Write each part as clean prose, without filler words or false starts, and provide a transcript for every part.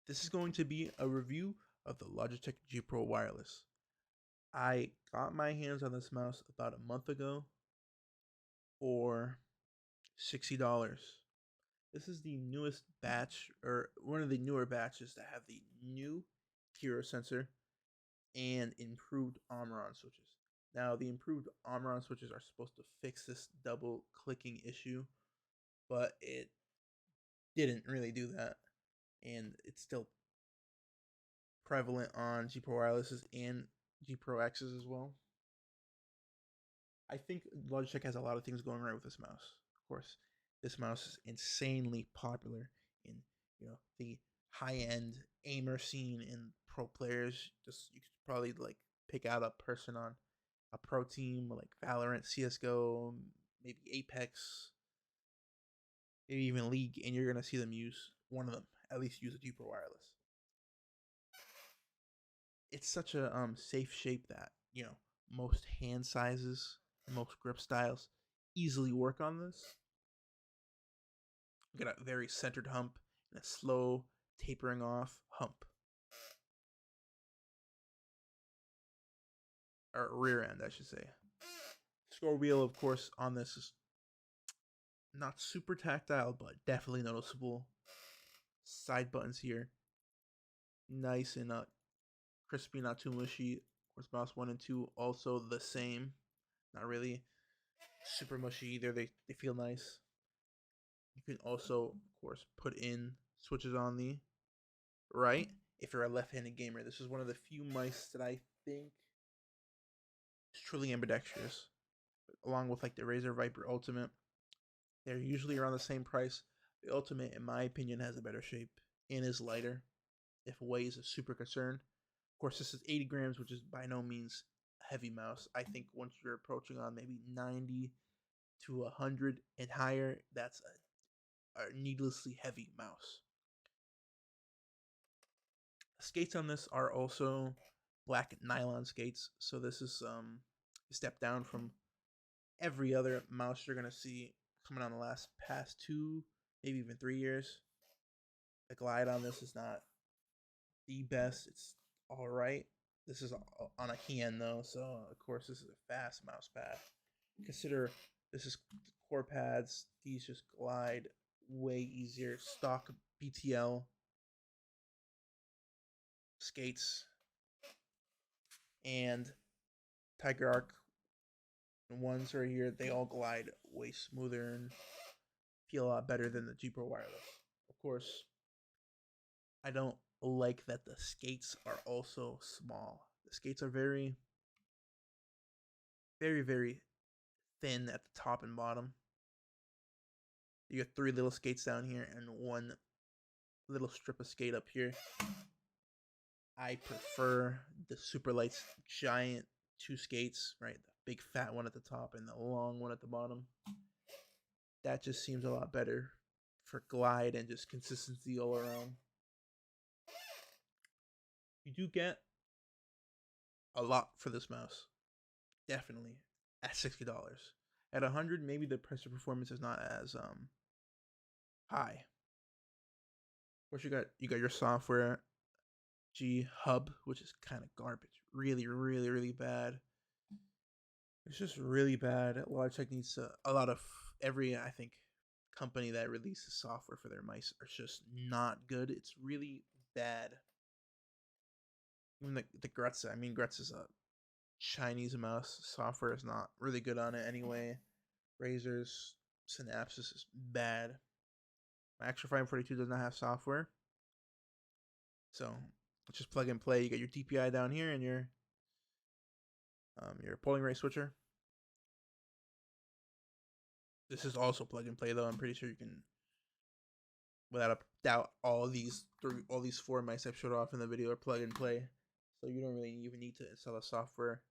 This is going to be a review of the Logitech G Pro Wireless. I got my hands on this mouse about a month ago for $60. This is the newest batch, or one of the newer batches that have the new hero sensor and improved Omron switches. Now, the improved Omron switches are supposed to fix this double clicking issue, but it didn't really do that, and it's still prevalent on G Pro Wireles's and G Pro X's as well. I think Logitech has a lot of things going right with this mouse. Of course, this mouse is insanely popular in the high end aimer scene in pro players. Just you could probably like pick out a person on a pro team like Valorant, CS:GO, maybe Apex, maybe even League, and you're gonna see them use one of them. At least use a G Pro Wireless. It's such a safe shape that most hand sizes, most grip styles easily work on this. You got a very centered hump and a slow tapering off hump, or rear end, I should say. Scroll wheel, of course, on this is not super tactile, but definitely noticeable. Side buttons here, nice and crispy, not too mushy. Of course, mouse 1 and 2 also the same. Not really super mushy either. They feel nice. You can also, of course, put in switches on the right if you're a left-handed gamer. This is one of the few mice that I think is truly ambidextrous, along with like the Razer Viper Ultimate. They're usually around the same price. The Ultimate, in my opinion, has a better shape and is lighter, if weight is a super concern. Of course, this is 80 grams, which is by no means a heavy mouse. I think once you're approaching on maybe 90 to 100 and higher, that's a needlessly heavy mouse. Skates on this are also black nylon skates, so this is a step down from every other mouse you're gonna see coming on the past 2, maybe even 3 years. The glide on this is not the best. It's all right. This is on a hand though, so of course this is a fast mouse pad. Consider this is core pads. These just glide way easier. Stock BTL skates and Tiger Arc ones right here, they all glide way smoother and feel a lot better than the G Pro Wireless. Of course, I don't like that the skates are also small. The skates are very, very, very thin at the top and bottom. You got 3 little skates down here and 1 little strip of skate up here. I prefer the Super Lights giant 2 skates, right? The big fat one at the top and the long one at the bottom. That just seems a lot better for glide and just consistency all around. You do get a lot for this mouse, definitely at $60. At 100, maybe the price to performance is not as high. Of course, you got your software G Hub, which is kind of garbage. Really, really, really bad. It's just really bad. Logitech needs a lot of I think company that releases software for their mice are just not good. It's really bad. Even the Gretz, I mean Gretz is a Chinese mouse. Software is not really good on it anyway. Razer's Synapsis is bad. My Extra 542 does not have software. So it's just plug and play. You got your DPI down here and your polling rate switcher. This is also plug and play though. I'm pretty sure you can, without a doubt, all these 4 mice I've showed off in the video are plug and play. So you don't really even need to install a software.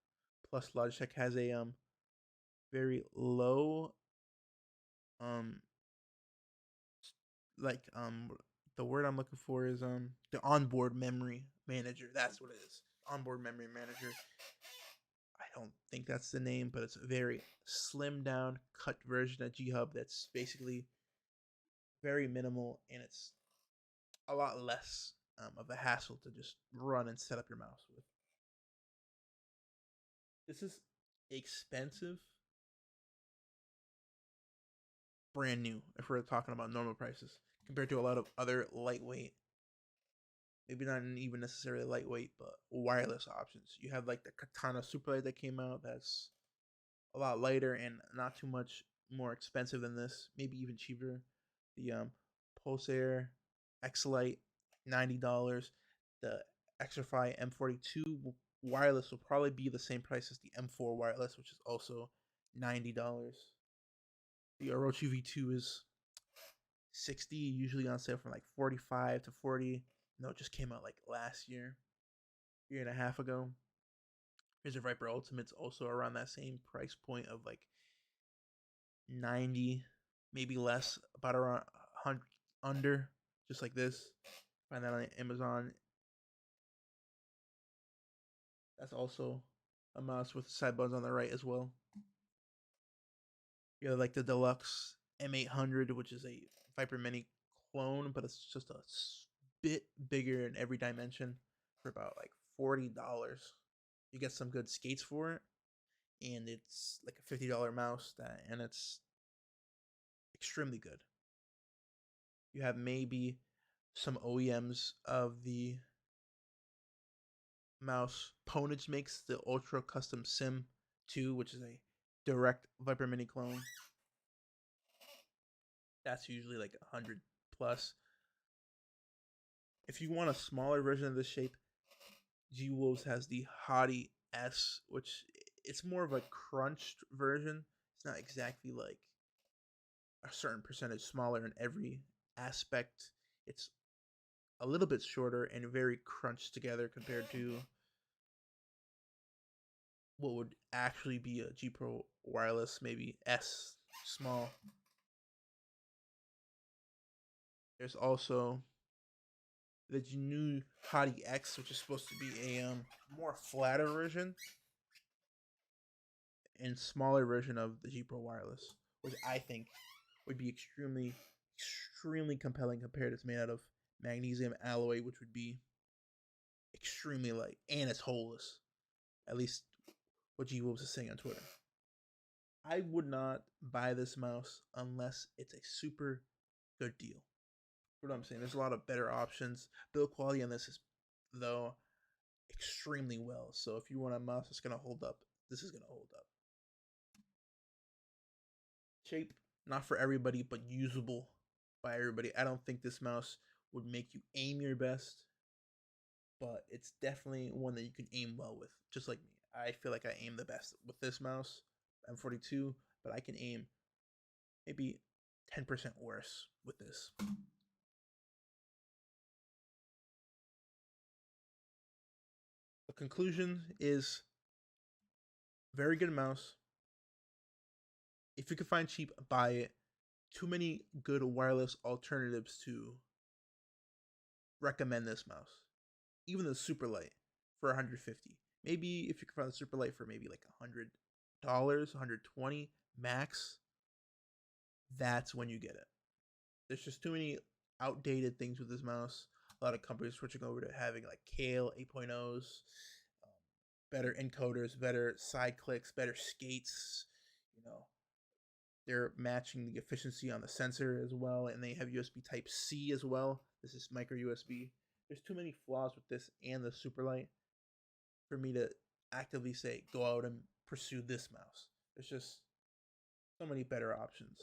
Plus, Logitech has a very low the word I'm looking for is the onboard memory manager. That's what it is. Onboard memory manager. I don't think that's the name, but it's a very slimmed down, cut version of G Hub that's basically very minimal and it's a lot less of a hassle to just run and set up your mouse with. This is expensive, brand new if we're talking about normal prices compared to a lot of other lightweight, maybe not even necessarily lightweight, but wireless options. You have like the Katana Superlight that came out. That's a lot lighter and not too much more expensive than this. Maybe even cheaper. The Pulsar X Lite, $90. The Xtrfy M42 wireless will probably be the same price as the M4 wireless, which is also $90. The Orochi V2 is 60, usually on sale from like 45 to 40. No, it just came out like last year and a half ago. Here's a Viper Ultimate's also around that same price point of like 90, maybe less, about around 100 under, just like this. Find that on Amazon. That's also a mouse with side buttons on the right as well. You have like the deluxe M800, which is a Viper Mini clone, but it's just a bit bigger in every dimension for about like $40. You get some good skates for it, and it's like a $50 mouse and it's extremely good. You have maybe some OEMs of the mouse. Ponage makes the Ultra Custom Sim 2, which is a direct Viper Mini clone. That's usually like 100 plus. If you want a smaller version of this shape, G Wolves has the Hottie S, which it's more of a crunched version. It's not exactly like a certain percentage smaller in every aspect. It's a little bit shorter and very crunched together compared to what would actually be a G Pro wireless, maybe S small. There's also the new Hottie X, which is supposed to be a more flatter version and smaller version of the G Pro wireless, which I think would be extremely compelling compared. It's made out of magnesium alloy, which would be extremely light, and it's holeless. At least what G Wolves is saying on Twitter. I would not buy this mouse unless it's a super good deal. What I'm saying, there's a lot of better options. Build quality on this is, though, extremely well. So if you want a mouse that's gonna hold up, this is gonna hold up. Shape, not for everybody, but usable by everybody. I don't think this mouse would make you aim your best, but it's definitely one that you can aim well with, just like me. I feel like I aim the best with this mouse, M42, but I can aim maybe 10% worse with this. The conclusion is very good mouse. If you can find cheap, buy it. Too many good wireless alternatives to recommend this mouse. Even the Superlight for 150. Maybe if you can find the Superlight for maybe like $100, 120 max, that's when you get it. There's just too many outdated things with this mouse. A lot of companies switching over to having like Kale 8.0s, better encoders, better side clicks, better skates. You know, they're matching the efficiency on the sensor as well, and they have USB Type C as well. This is micro USB. There's too many flaws with this and the Superlight for me to actively say go out and pursue this mouse. There's just so many better options.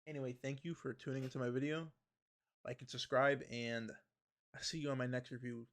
Anyway, thank you for tuning into my video. Like and subscribe, and I'll see you on my next review.